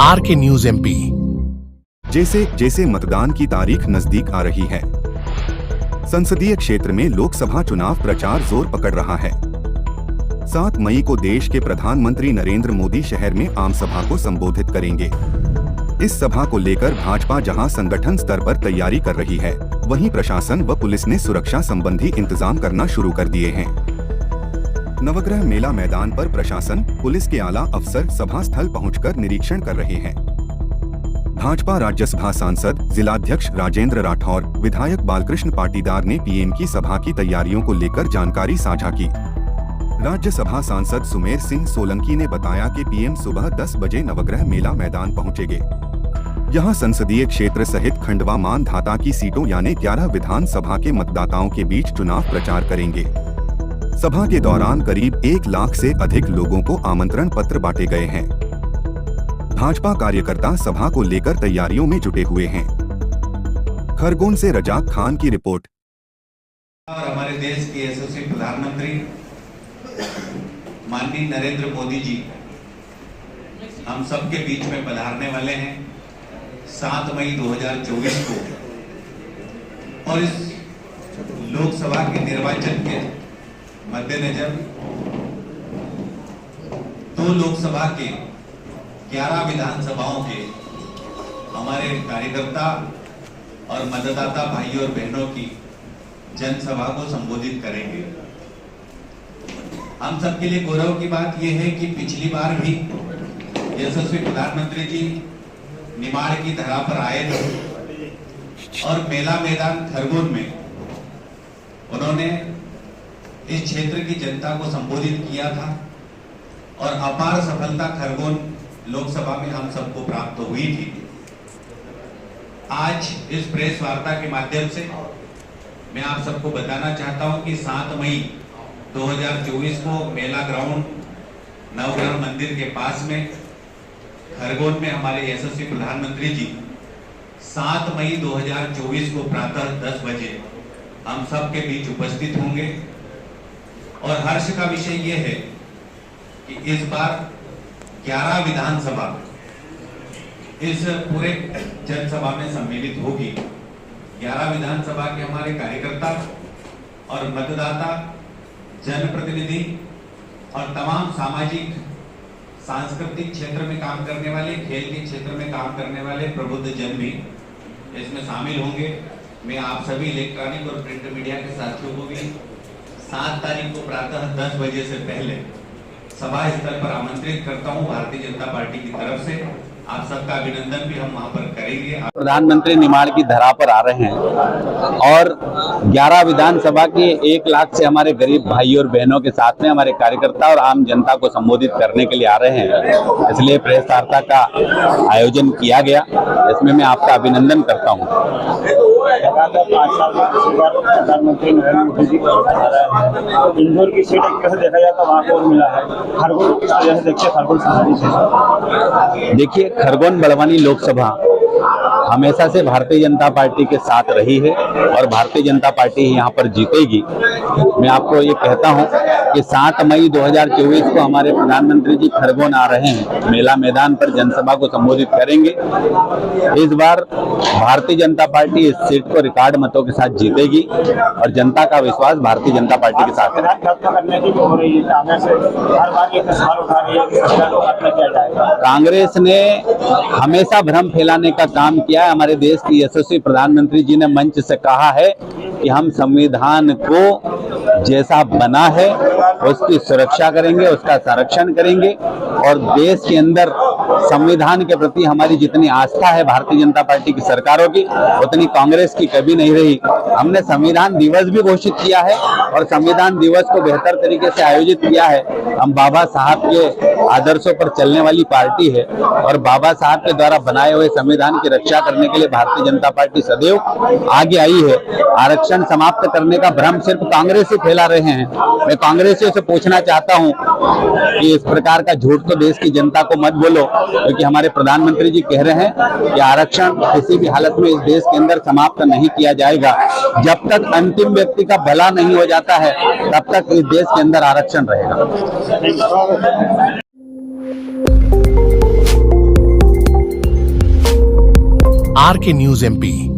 RK news MP। जैसे जैसे मतदान की तारीख नजदीक आ रही है, संसदीय क्षेत्र में लोकसभा चुनाव प्रचार जोर पकड़ रहा है। 7 मई को देश के प्रधानमंत्री नरेंद्र मोदी शहर में आम सभा को संबोधित करेंगे। इस सभा को लेकर भाजपा जहां संगठन स्तर पर तैयारी कर रही है, वहीं प्रशासन व पुलिस ने सुरक्षा संबंधी इंतजाम करना शुरू कर दिए हैं। नवग्रह मेला मैदान पर प्रशासन, पुलिस के आला अफसर सभा स्थल पहुंचकर निरीक्षण कर रहे हैं। भाजपा राज्यसभा सांसद जिलाध्यक्ष राजेंद्र राठौर, विधायक बालकृष्ण पाटीदार ने पीएम की सभा की तैयारियों को लेकर जानकारी साझा की। राज्यसभा सांसद सुमेर सिंह सोलंकी ने बताया कि पीएम सुबह 10 बजे नवग्रह मेला मैदान पहुंचेंगे। यहां संसदीय क्षेत्र सहित खंडवा मानधाता की सीटों यानी 11 विधानसभा के मतदाताओं के बीच चुनाव प्रचार करेंगे। सभा के दौरान करीब 1 लाख से अधिक लोगों को आमंत्रण पत्र बांटे गए हैं। भाजपा कार्यकर्ता सभा को लेकर तैयारियों में जुटे हुए हैं। खरगोन से रजाक खान की रिपोर्ट। और हमारे देश के यशस्वी प्रधानमंत्री माननीय नरेंद्र मोदी जी हम सबके बीच में पधारने वाले हैं 7 मई 2024 को। और इस लोकसभा के निर्वाचन के मद्देनजर 2 लोकसभा के 11 विधानसभाओं के हमारे कार्यकर्ता और मतदाता भाई और बहनों की जनसभा को संबोधित करेंगे। हम सबके लिए गौरव की बात यह है कि पिछली बार भी यशस्वी प्रधानमंत्री जी निमाड़ की धरा पर आए थे और मेला मैदान खरगोन में उन्होंने इस क्षेत्र की जनता को संबोधित किया था और अपार सफलता खरगोन लोकसभा में हम सबको प्राप्त हुई थी। आज इस प्रेस वार्ता के माध्यम से मैं आप सबको बताना चाहता हूं कि 7 मई 2024 को मेला ग्राउंड नवग्रह मंदिर के पास में खरगोन में हमारे यशस्वी प्रधानमंत्री जी 7 मई 2024 को प्रातः 10 बजे हम सबके बीच उपस्थित होंगे। और हर्ष का विषय यह है कि इस बार 11 विधानसभा इस पूरे जनसभा में सम्मिलित होगी। 11 विधानसभा के हमारे कार्यकर्ता और मतदाता, जनप्रतिनिधि और तमाम सामाजिक सांस्कृतिक क्षेत्र में काम करने वाले, खेल के क्षेत्र में काम करने वाले प्रबुद्ध जन भी इसमें शामिल होंगे। मैं आप सभी इलेक्ट्रॉनिक और प्रिंट मीडिया के साथियों को भी 7 तारीख को प्रातः 10 बजे से पहले सभा स्थल पर आमंत्रित करता हूं। भारतीय जनता पार्टी की तरफ से आप सबका अभिनंदन भी हम वहां पर करेंगे। प्रधानमंत्री निमाड़ की धरा पर आ रहे हैं और 11 विधानसभा के 1 लाख से हमारे गरीब भाई और बहनों के साथ में हमारे कार्यकर्ता और आम जनता को संबोधित करने के लिए आ रहे हैं। इसलिए प्रेस वार्ता का आयोजन किया गया, इसमें मैं आपका अभिनंदन करता हूं। प्रधानमंत्री नरेंद्र मोदी जी इंदौर की सीट एक तरह से देखा जाए तो वहाँ को मिला है। खरगोन किस तरह से देखिए खरगोन से? देखिए, खरगोन बड़वानी लोकसभा हमेशा से भारतीय जनता पार्टी के साथ रही है और भारतीय जनता पार्टी यहाँ पर जीतेगी। मैं आपको ये कहता हूँ कि 7 मई 2024 को हमारे प्रधानमंत्री जी खरगोन आ रहे हैं, मेला मैदान पर जनसभा को संबोधित करेंगे। इस बार भारतीय जनता पार्टी इस सीट को रिकॉर्ड मतों के साथ जीतेगी और जनता का विश्वास भारतीय जनता पार्टी के साथ है। कांग्रेस ने हमेशा भ्रम फैलाने का काम किया है। हमारे देश के यशस्वी प्रधानमंत्री जी ने मंच से कहा है कि हम संविधान को जैसा बना है उसकी सुरक्षा करेंगे, उसका संरक्षण करेंगे और देश के अंदर संविधान के प्रति हमारी जितनी आस्था है भारतीय जनता पार्टी की सरकारों की, उतनी कांग्रेस की कभी नहीं रही। हमने संविधान दिवस भी घोषित किया है और संविधान दिवस को बेहतर तरीके से आयोजित किया है। हम बाबा साहब के आदर्शों पर चलने वाली पार्टी है और बाबा साहब के द्वारा बनाए हुए संविधान की रक्षा करने के लिए भारतीय जनता पार्टी सदैव आगे आई है। आरक्षण समाप्त करने का भ्रम सिर्फ कांग्रेस ही फैला रहे हैं। मैं कांग्रेसियों से पूछना चाहता हूं कि इस प्रकार का झूठ तो देश की जनता को मत बोलो, क्योंकि हमारे प्रधानमंत्री जी कह रहे हैं कि आरक्षण किसी भी हालत में इस देश के अंदर समाप्त नहीं किया जाएगा। जब तक अंतिम व्यक्ति का भला नहीं हो जाता है तब तक इस देश के अंदर आरक्षण रहेगा। RK News MP।